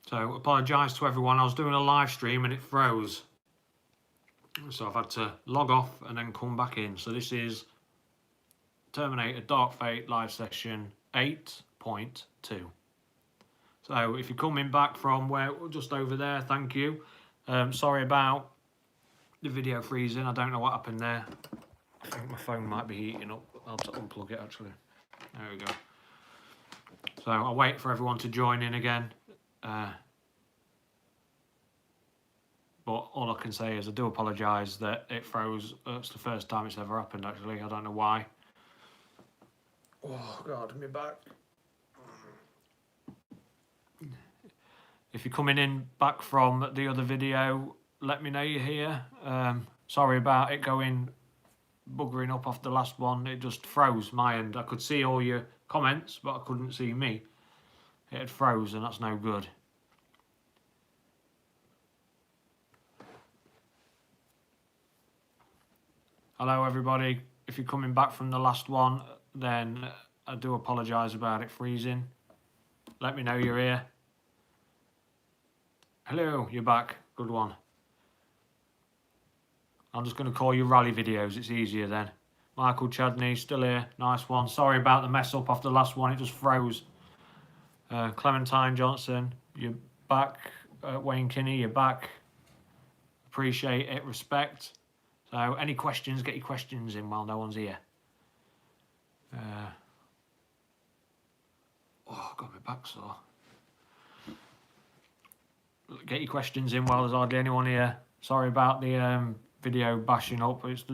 So apologise to everyone. I was doing a live stream and it froze. So I've had to log off and then come back in. So this is Terminator Dark Fate live session 8.2. So if you're coming back from where just over there, thank you. Sorry about the video freezing. I don't know what happened there. I think my phone might be heating up. I'll have to unplug it actually. There we go. So I'll wait for everyone to join in again. But all I can say is I do apologise that it froze. It's the first time it's ever happened actually. I don't know why. Oh God, my back. If you're coming in back from the other video, let me know you're here. Sorry about it buggering up off the last one. It just froze my end. I could see all your comments, but I couldn't see me. It had froze and that's no good. Hello everybody. If you're coming back from the last one, then I do apologise about it freezing. Let me know you're here. Hello, you're back. Good one. I'm just going to call you rally videos. It's easier then. Michael Chadney, still here. Nice one. Sorry about the mess up off the last one. It just froze. Clementine Johnson, you're back. Wayne Kinney, you're back. Appreciate it. Respect. So any questions, get your questions in while no one's here. Oh, got my back sore. Get your questions in while there's hardly anyone here. Sorry about the video bashing up. It's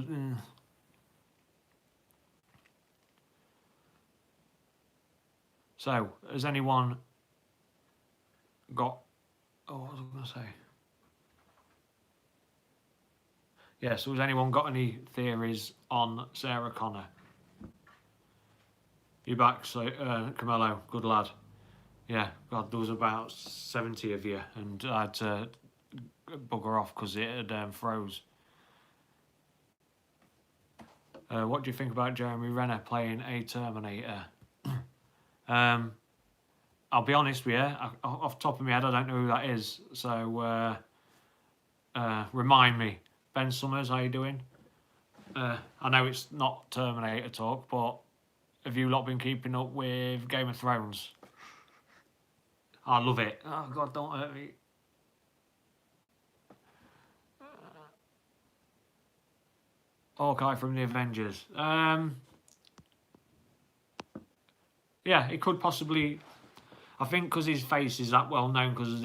So, has anyone got... Oh, what was I going to say? Yeah, so has anyone got any theories on Sarah Connor? You're back, so Carmelo, good lad. Yeah, God, there was about 70 of you, and I had to bugger off because it had froze. What do you think about Jeremy Renner playing a Terminator? I'll be honest with you, off the top of my head, I don't know who that is, so remind me. Ben Summers, how you doing? I know it's not Terminator talk, but have you lot been keeping up with Game of Thrones? I love it. Oh God, don't hurt me. Hawkeye from the Avengers. Yeah, it could possibly. I think because his face is that well known because of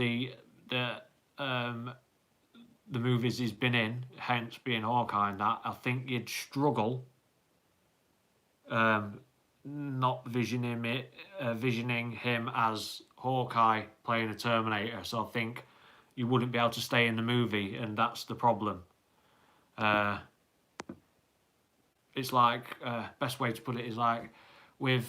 the movies he's been in, hence being Hawkeye and that, I think you'd struggle not visioning him as Hawkeye playing a Terminator. So I think you wouldn't be able to stay in the movie, and that's the problem. It's like, best way to put it is like with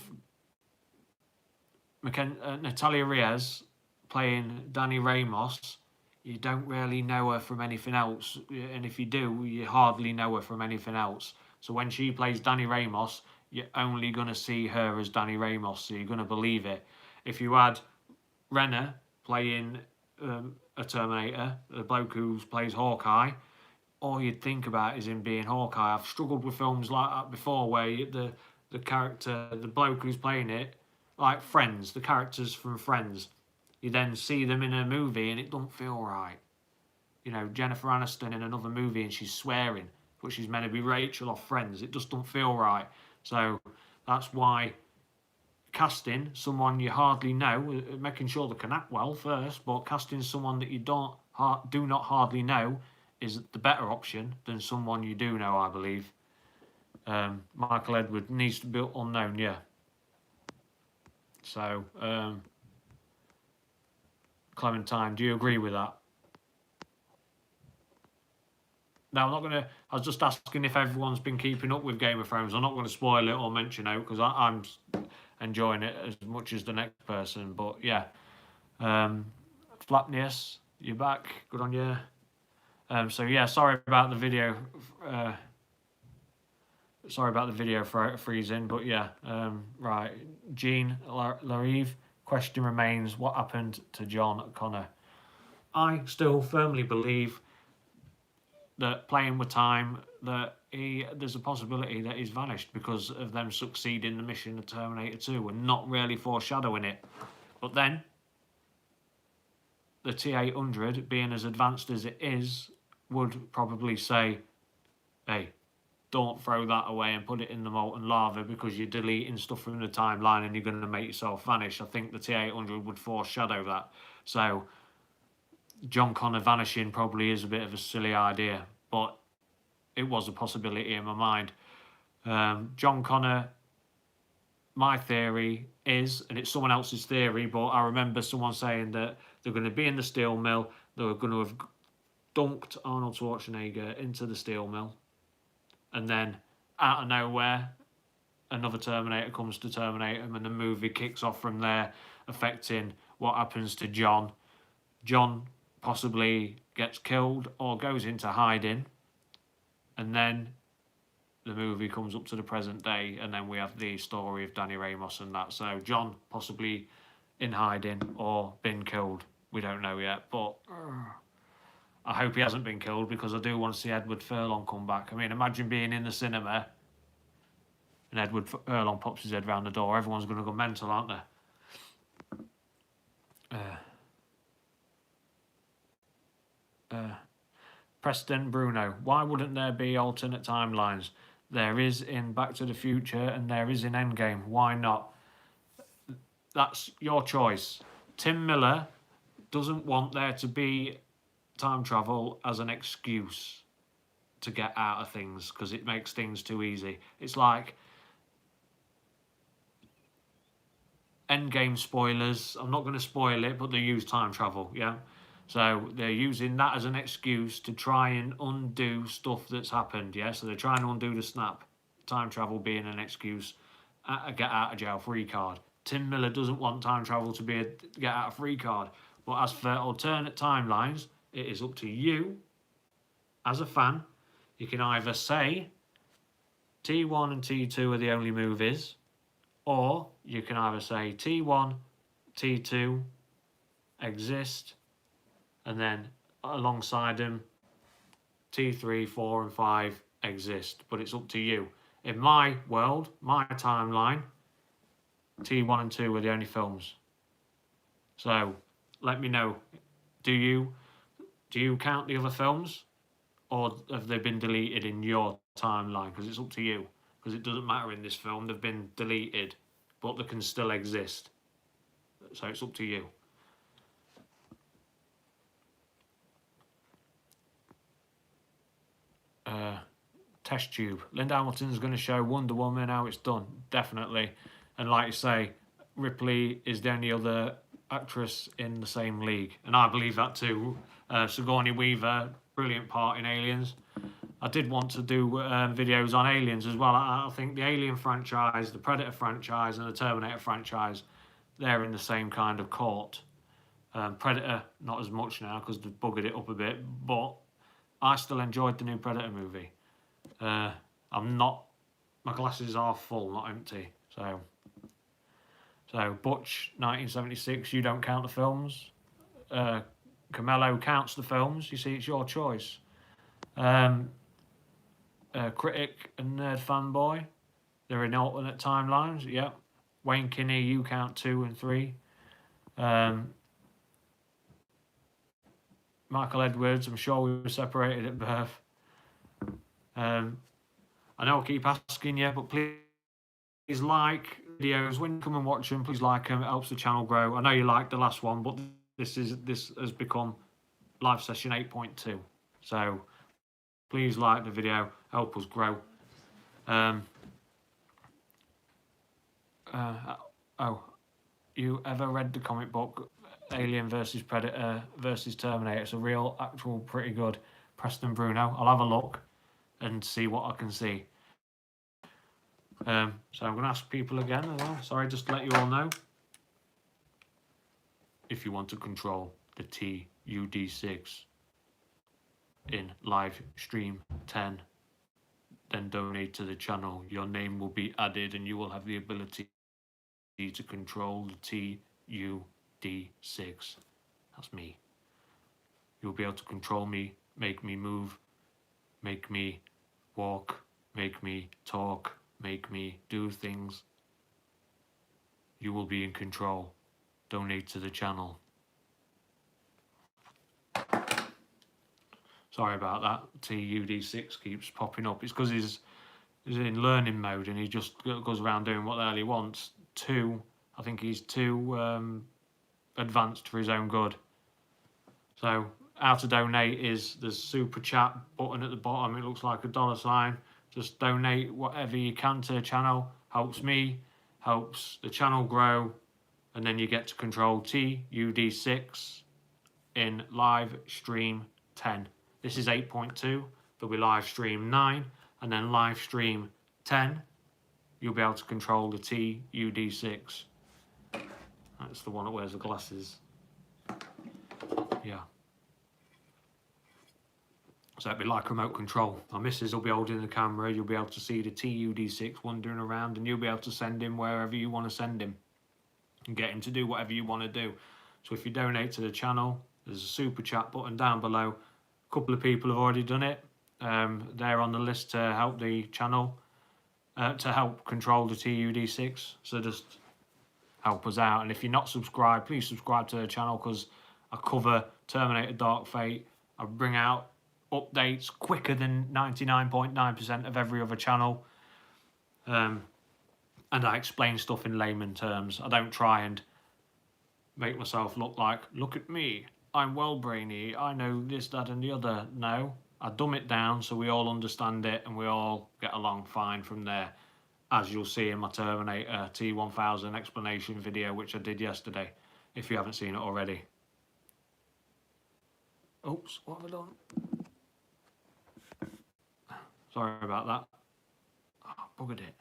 Natalia Reyes playing Danny Ramos, you don't really know her from anything else, and if you do, you hardly know her from anything else. So when she plays Danny Ramos, you're only going to see her as Danny Ramos, so you're going to believe it. If you had Renner playing a Terminator, the bloke who plays Hawkeye, all you'd think about is him being Hawkeye. I've struggled with films like that before, where the character, the bloke who's playing it, like Friends, the characters from Friends, you then see them in a movie and it don't feel right. You know, Jennifer Aniston in another movie and she's swearing, but she's meant to be Rachel off Friends. It just don't feel right. So that's why casting someone you hardly know, making sure they can act well first, but casting someone that you do not hardly know is the better option than someone you do know, I believe. Michael Edward needs to be unknown, yeah. So, Clementine, do you agree with that? Now, I'm not going to... I was just asking if everyone's been keeping up with Game of Thrones. I'm not going to spoil it or mention it because I'm enjoying it as much as the next person. But, yeah. Flapnius, you're back. Good on you. So, yeah, sorry about the video. Sorry about the video freezing. But, yeah. Right. Jean Larive. question remains, what happened to John Connor? I still firmly believe that playing with time, that there's a possibility that he's vanished because of them succeeding the mission of Terminator 2 and not really foreshadowing it. But then, the T-800, being as advanced as it is, would probably say, hey, don't throw that away and put it in the molten lava because you're deleting stuff from the timeline and you're going to make yourself vanish. I think the T-800 would foreshadow that. So John Connor vanishing probably is a bit of a silly idea, but it was a possibility in my mind. John Connor, my theory is, and it's someone else's theory, but I remember someone saying that they're going to be in the steel mill, they were going to have dunked Arnold Schwarzenegger into the steel mill, and then out of nowhere, another Terminator comes to terminate him, and the movie kicks off from there, affecting what happens to John. John possibly gets killed or goes into hiding, and then the movie comes up to the present day, and then we have the story of Danny Ramos and that. So John possibly in hiding or been killed. We don't know yet, but I hope he hasn't been killed because I do want to see Edward Furlong come back. I mean, imagine being in the cinema and Edward Furlong pops his head round the door. Everyone's going to go mental, aren't they? Preston Bruno, why wouldn't there be alternate timelines? There is in Back to the Future and there is in Endgame. Why not? That's your choice. Tim Miller doesn't want there to be time travel as an excuse to get out of things because it makes things too easy. It's like Endgame spoilers. I'm not going to spoil it, but they use time travel, yeah? So they're using that as an excuse to try and undo stuff that's happened, yeah? So they're trying to undo the snap. Time travel being an excuse, a get out of jail free card. Tim Miller doesn't want time travel to be a get out of free card. But as for alternate timelines, it is up to you as a fan. You can either say T1 and T2 are the only movies, or you can either say T1, T2 exist, and then alongside them, T3, 4 and 5 exist. But it's up to you. In my world, my timeline, T1 and 2 are the only films. So let me know. Do you count the other films? Or have they been deleted in your timeline? Because it's up to you. Because it doesn't matter in this film. They've been deleted. But they can still exist. So it's up to you. Test tube. Linda Hamilton's going to show Wonder Woman how it's done. Definitely. And like you say, Ripley is the only other actress in the same league. And I believe that too. Sigourney Weaver, brilliant part in Aliens. I did want to do videos on Aliens as well. I think the Alien franchise, the Predator franchise and the Terminator franchise, they're in the same kind of court. Predator, not as much now because they've buggered it up a bit, but I still enjoyed the new Predator movie. I'm not, my glasses are full, not empty. So Butch, 1976, you don't count the films. Carmelo counts the films. You see, it's your choice. Critic and Nerd Fanboy, they're in alternate timelines. Yep. Wayne Kinney, you count 2 and 3. Michael Edwards, I'm sure we were separated at birth. I know I keep asking you, but please like videos. When you come and watch them, please like them. It helps the channel grow. I know you liked the last one, but this has become live session 8.2. So please like the video, help us grow. You ever read the comic book Alien versus Predator versus Terminator? It's a real, actual, pretty good. Preston Bruno. I'll have a look and see what I can see. So I'm going to ask people again as well. Sorry, just to let you all know. If you want to control the TUD6 in live stream 10, then donate to the channel. Your name will be added and you will have the ability to control the TUD6. That's me. You'll be able to control me, make me move, make me walk, make me talk, make me do things. You will be in control. Donate to the channel. Sorry about that. TUD6 keeps popping up. It's because he's in learning mode and he just goes around doing what the hell he wants. I think he's too advanced for his own good. So how to donate is the super chat button at the bottom. It looks like a $sign. Just donate whatever you can to the channel. Helps me, helps the channel grow, and then you get to control TUD6 in live stream 10. This is 8.2. There'll be live stream 9, and then live stream 10. You'll be able to control the TUD6. That's the one that wears the glasses. Yeah. So it'd be like remote control. My missus will be holding the camera. You'll be able to see the TUD6 wandering around, and you'll be able to send him wherever you want to send him and get him to do whatever you want to do. So if you donate to the channel, there's a super chat button down below. A couple of people have already done it. They're on the list to help the channel, to help control the TUD6. So just help us out. And if you're not subscribed, please subscribe to the channel, because I cover Terminator Dark Fate. I bring out updates quicker than 99.9% of every other channel. And I explain stuff in layman terms. I don't try and make myself look like, look at me, I'm well brainy, I know this, that and the other. No, I dumb it down so we all understand it and we all get along fine from there, as you'll see in my Terminator T1000 explanation video, which I did yesterday, if you haven't seen it already. Oops, what have I done? Sorry about that. Oh, buggered it.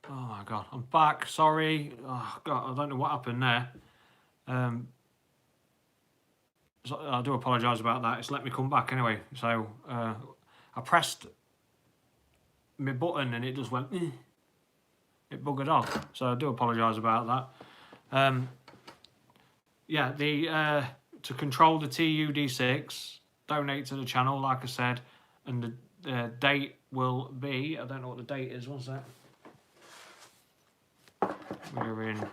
Oh my god, I'm back, sorry. Oh god, I don't know what happened there. So I do apologise about that. It's let me come back anyway. So I pressed my button and it just went, it buggered off. So I do apologise about that. Yeah, to control the TUD6, donate to the channel, like I said, and the date will be, I don't know what the date is, one sec. We're in,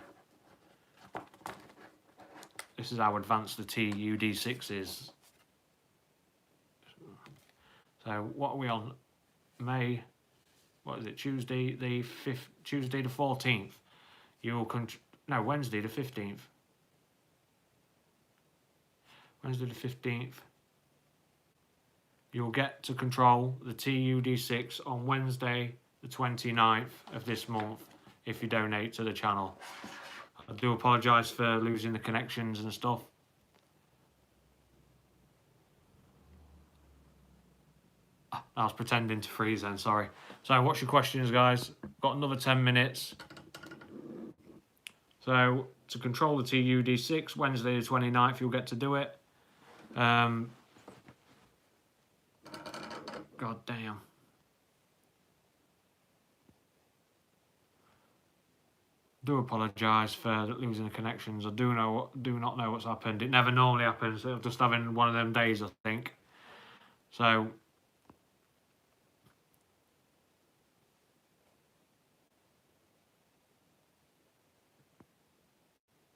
this is how advanced the TUD6 is. So what are we on? May, what is it, Tuesday the 5th, Tuesday the 14th. You'll no, Wednesday the 15th. Wednesday the 15th. You'll get to control the TUD6 on Wednesday the 29th of this month if you donate to the channel. I do apologise for losing the connections and stuff. I was pretending to freeze then, sorry. So what's your questions, guys? Got another 10 minutes. So to control the TUD6, Wednesday the 29th, you'll get to do it. God damn. Do apologise for losing the connections. I do not know what's happened. It never normally happens. I'm just having one of them days, I think. So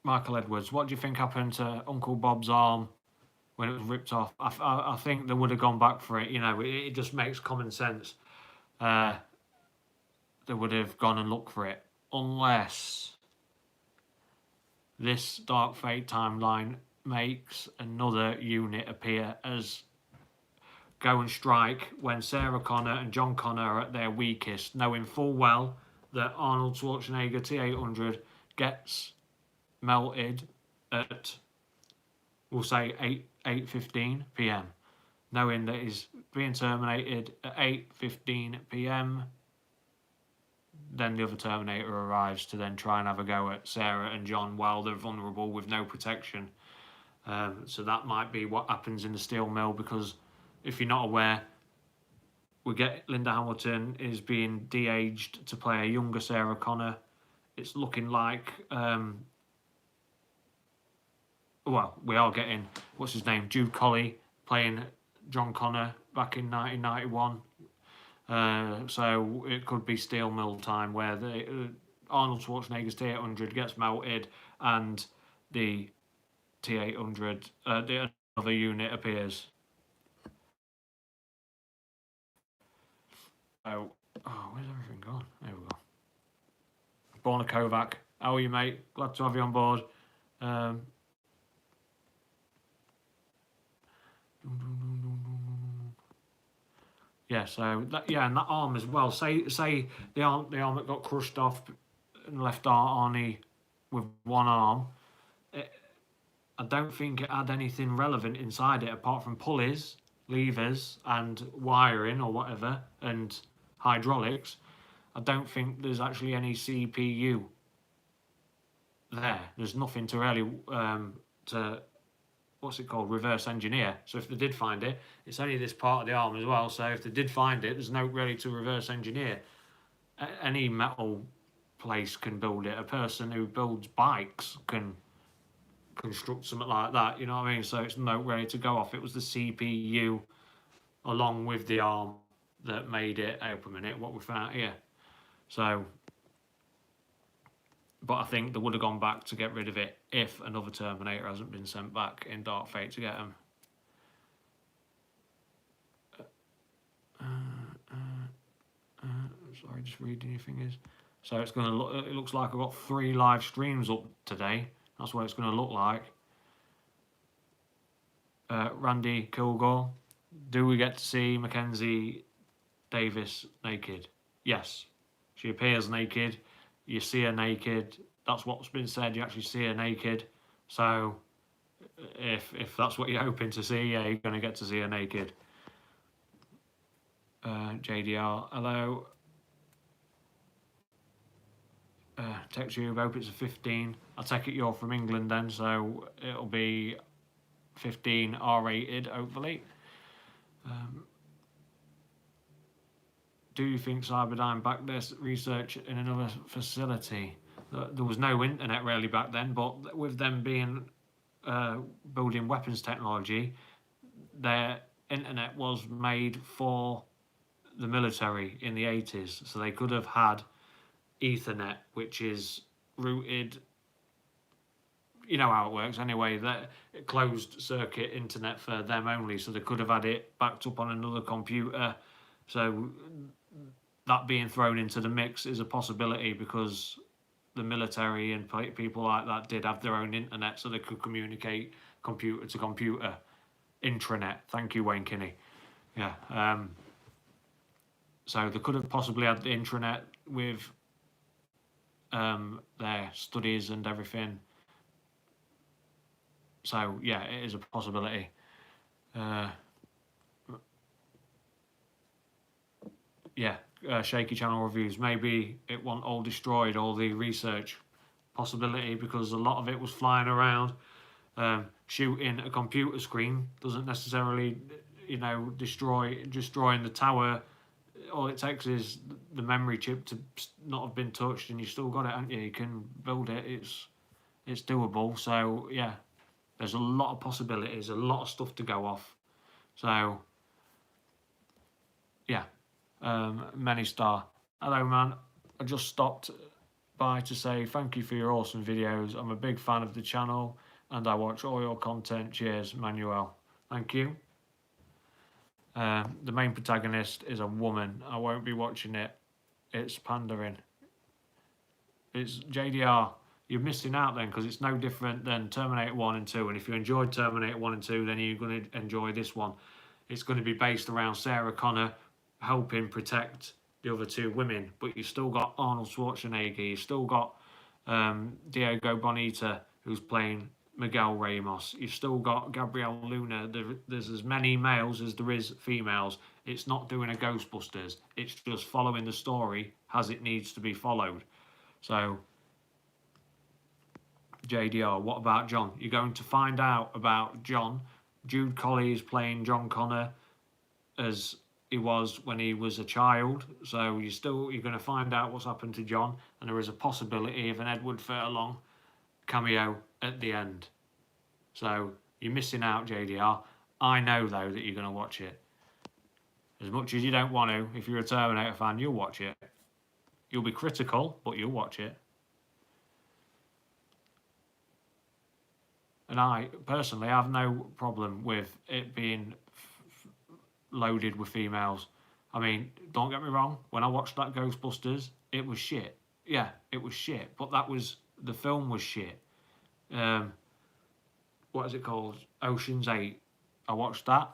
Michael Edwards, what do you think happened to Uncle Bob's arm when it was ripped off? I think they would have gone back for it. You know, it just makes common sense. They would have gone and looked for it. Unless this Dark Fate timeline makes another unit appear as go and strike when Sarah Connor and John Connor are at their weakest, knowing full well that Arnold Schwarzenegger T-800 gets melted at, we'll say, 8:15 p.m. Knowing that he's being terminated at 8:15 p.m, then the other Terminator arrives to then try and have a go at Sarah and John while they're vulnerable with no protection. So that might be what happens in the steel mill, because if you're not aware, we get Linda Hamilton is being de-aged to play a younger Sarah Connor it's looking like well, we are getting what's his name, Jude Colley playing John Connor back in 1991. So it could be steel mill time where the Arnold Schwarzenegger's T800 gets melted and the T800, the other unit appears. Oh, where's everything gone? There we go. Borna Kovac, how are you, mate? Glad to have you on board. Yeah, so that, yeah, and that arm as well. Say the arm that got crushed off and left Arnie with one arm. I don't think it had anything relevant inside it apart from pulleys, levers, and wiring or whatever, and hydraulics. I don't think there's actually any CPU there. There's nothing to really to what's it called, reverse engineer. So if they did find it, it's only this part of the arm as well. So if they did find it, there's no really to reverse engineer. Any metal place can build it. A person who builds bikes can construct something like that. You know what I mean? So it's not ready to go off. It was the CPU along with the arm that made it. Open a minute, what we found here. So, but I think they would have gone back to get rid of it if another Terminator hasn't been sent back in Dark Fate to get him. Sorry, just reading your fingers. So it's going to look. It looks like I've got 3 live streams up today. That's what it's going to look like. Randy Kilgore, do we get to see Mackenzie Davis naked? Yes, she appears naked. You see her naked. That's what's been said. You actually see her naked. So if that's what you're hoping to see, yeah, you're going to get to see her naked. JDR, hello. TechTube, hope it's a 15. I take it you're from England then, so it'll be 15 R-rated, hopefully. Do you think Cyberdyne backed this research in another facility? There was no internet really back then, but with them being building weapons technology, their internet was made for the military in the 80s, so they could have had Ethernet, which is routed, you know how it works anyway, that closed circuit internet for them only, so they could have had it backed up on another computer. So that being thrown into the mix is a possibility because the military and people like that did have their own internet, so they could communicate computer to computer. Intranet. Thank you, Wayne Kinney. Yeah. So they could have possibly had the intranet with their studies and everything. So yeah, it is a possibility. Yeah, shaky channel reviews. Maybe it wasn't all destroyed, all the research. Possibility, because a lot of it was flying around. Shooting a computer screen doesn't necessarily, you know, destroying the tower. All it takes is the memory chip to not have been touched, and you still got it, haven't you? You can build it. It's doable. So yeah, there's a lot of possibilities, a lot of stuff to go off. So yeah, Many Star. Hello, man. I just stopped by to say thank you for your awesome videos. I'm a big fan of the channel, and I watch all your content. Cheers, Manuel. Thank you. The main protagonist is a woman. I won't be watching it. It's pandering. It's JDR. You're missing out then, because it's no different than Terminator 1 and 2. And if you enjoyed Terminator 1 and 2, then you're going to enjoy this one. It's going to be based around Sarah Connor helping protect the other 2 women. But you've still got Arnold Schwarzenegger. You've still got Diego Boneta, who's playing Miguel Ramos. You've still got Gabriel Luna. There's as many males as there is females. It's not doing a Ghostbusters. It's just following the story as it needs to be followed. So, JDR, what about John? You're going to find out about John. Jude Colley is playing John Connor as he was when he was a child. So you're going to find out what's happened to John, and there is a possibility of an Edward Furlong cameo at the end. So you're missing out, JDR. I know though that you're going to watch it. As much as you don't want to, if you're a Terminator fan, you'll watch it. You'll be critical, but you'll watch it. And I personally have no problem with it being loaded with females. I mean, don't get me wrong, when I watched that Ghostbusters, it was shit. Yeah, it was shit, but the film was shit. What is it called? Ocean's 8. I watched that.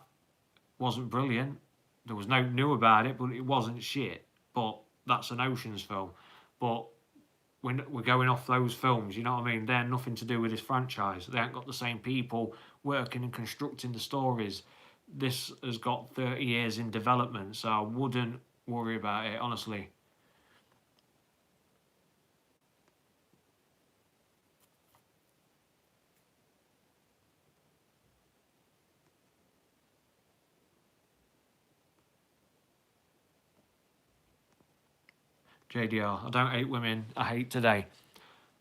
Wasn't brilliant. There was no new about it, but it wasn't shit. But that's an Ocean's film. But when we're going off those films, you know what I mean? They're nothing to do with this franchise. They ain't got the same people working and constructing the stories. This has got 30 years in development, so I wouldn't worry about it, honestly. JDR, I don't hate women, I hate today.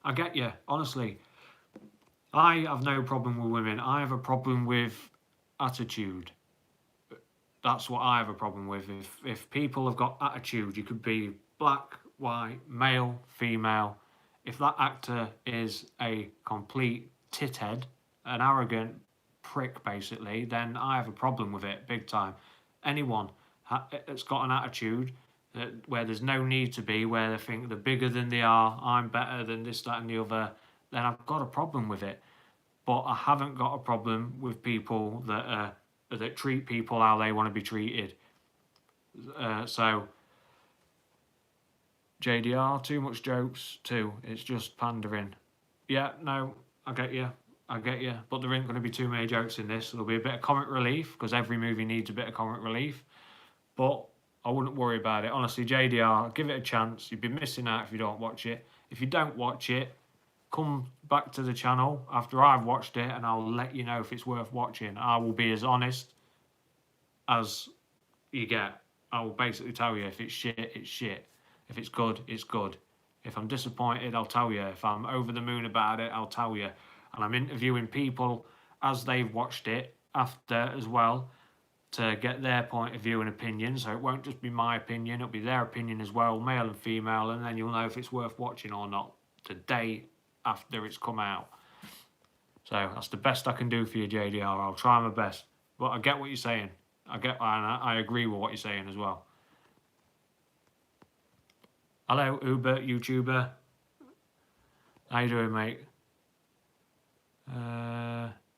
I get you, honestly. I have no problem with women. I have a problem with attitude. That's what I have a problem with. If people have got attitude, you could be black, white, male, female. If that actor is a complete tithead, an arrogant prick, basically, then I have a problem with it, big time. Anyone that's got an attitude where there's no need to be, where they think they're bigger than they are, I'm better than this, that, and the other, then I've got a problem with it. But I haven't got a problem with people that treat people how they want to be treated. So, JDR, too much jokes too. It's just pandering. Yeah, no, I get you. I get you. But there ain't going to be too many jokes in this. There'll be a bit of comic relief, because every movie needs a bit of comic relief. But I wouldn't worry about it. Honestly, JDR, give it a chance. You'd be missing out if you don't watch it. If you don't watch it, come back to the channel after I've watched it, and I'll let you know if it's worth watching. I will be as honest as you get. I will basically tell you if it's shit, it's shit. If it's good, it's good. If I'm disappointed, I'll tell you. If I'm over the moon about it, I'll tell you. And I'm interviewing people as they've watched it after as well, to get their point of view and opinion. So it won't just be my opinion, it'll be their opinion as well, male and female, and then you'll know if it's worth watching or not the day after it's come out. So that's the best I can do for you, JDR. I'll try my best. But I get what you're saying. I agree with what you're saying as well. Hello, Uber, YouTuber. How you doing, mate?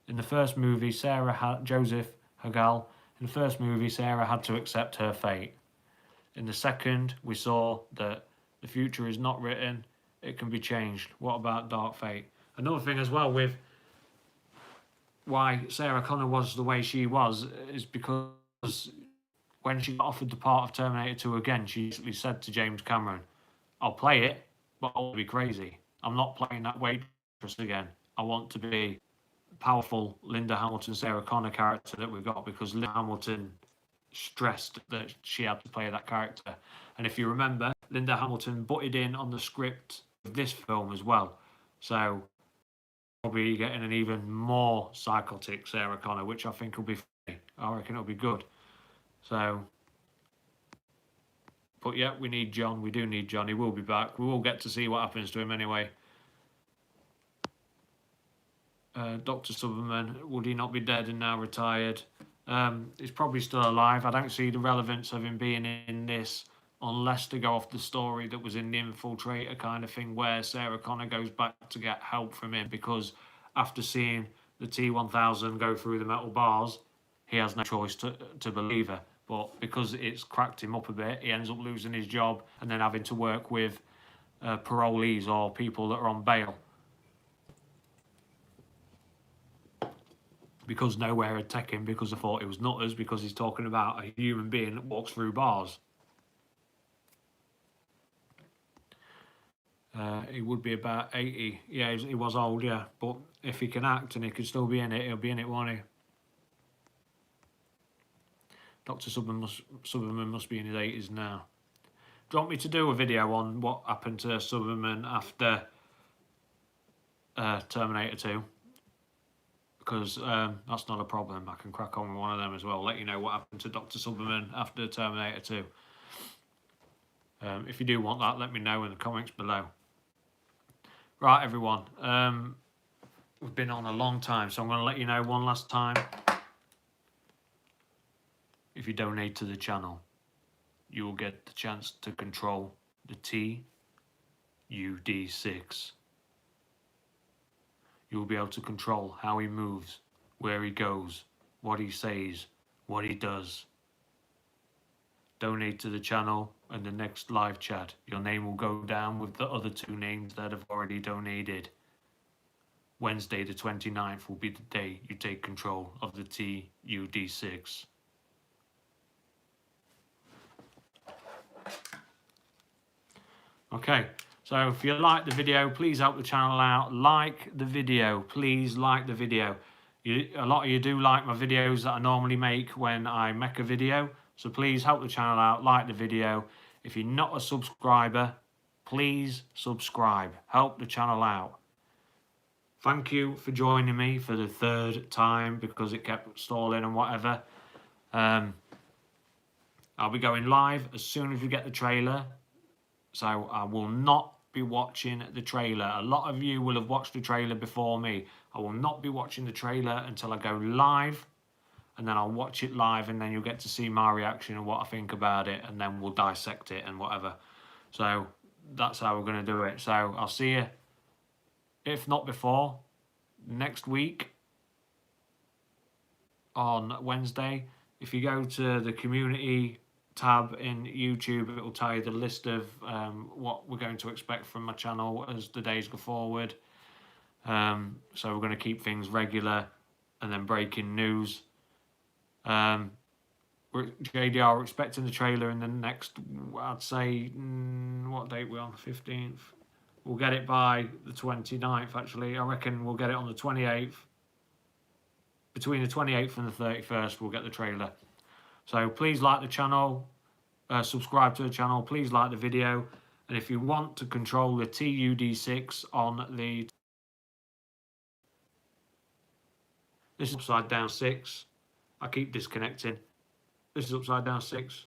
In the first movie, Joseph Hagal. In the first movie, Sarah had to accept her fate. In the second, we saw that the future is not written, it can be changed. What about Dark Fate? Another thing as well with why Sarah Connor was the way she was is because when she got offered the part of Terminator 2 again, she basically said to James Cameron, I'll play it, but I'll be crazy. I'm not playing that waitress again. I want to be powerful Linda Hamilton, Sarah Connor character that we've got, because Linda Hamilton stressed that she had to play that character. And if you remember, Linda Hamilton butted in on the script of this film as well. So probably getting an even more psychotic Sarah Connor, which I think will be funny. I reckon it'll be good. So, but yeah, we need John. We do need John. He will be back. We will get to see what happens to him anyway. Dr. Silberman, would he not be dead and now retired? He's probably still alive. I don't see the relevance of him being in this unless to go off the story that was in the Infiltrator kind of thing, where Sarah Connor goes back to get help from him, because after seeing the T-1000 go through the metal bars, he has no choice to believe her. But because it's cracked him up a bit, he ends up losing his job and then having to work with parolees or people that are on bail, because nowhere had taken him, because I thought it was nutters, because he's talking about a human being that walks through bars. He would be about 80. Yeah, he was old, yeah. But if he can act and he could still be in it, he'll be in it, won't he? Dr. Silberman must be in his 80s now. Do you want me to do a video on what happened to Silberman after Terminator 2? Because that's not a problem. I can crack on with one of them as well. Let you know what happened to Dr. Silberman after Terminator 2. If you do want that, let me know in the comments below. Right, everyone. We've been on a long time, so I'm going to let you know one last time. If you donate to the channel, you will get the chance to control the TUD6. You will be able to control how he moves, where he goes, what he says, what he does. Donate to the channel, and the next live chat, your name will go down with the other 2 names that have already donated. Wednesday the 29th will be the day you take control of the TUD6. Okay, so if you like the video, please help the channel out. Like the video, please like the video. A lot of you do like my videos that I normally make when I make a video. So please help the channel out, like the video. If you're not a subscriber, please subscribe. Help the channel out. Thank you for joining me for the 3rd time because it kept stalling and whatever. I'll be going live as soon as we get the trailer. So I will not be watching the trailer. A lot of you will have watched the trailer before me. I will not be watching the trailer until I go live. And then I'll watch it live, and then you'll get to see my reaction and what I think about it, and then we'll dissect it and whatever. So that's how we're going to do it. So I'll see you, if not before, next week on Wednesday. If you go to the community tab in YouTube, it will tell you the list of what we're going to expect from my channel as the days go forward. So we're going to keep things regular, and then breaking news. JDR, we're expecting the trailer in the next, I'd say, what date we're on, 15th? We'll get it by the 29th, actually. I reckon we'll get it on the 28th. Between the 28th and the 31st, we'll get the trailer. So please like the channel, subscribe to the channel, please like the video. And if you want to control the TUD6 on the... This is upside down 6. I keep disconnecting. This is upside down 6.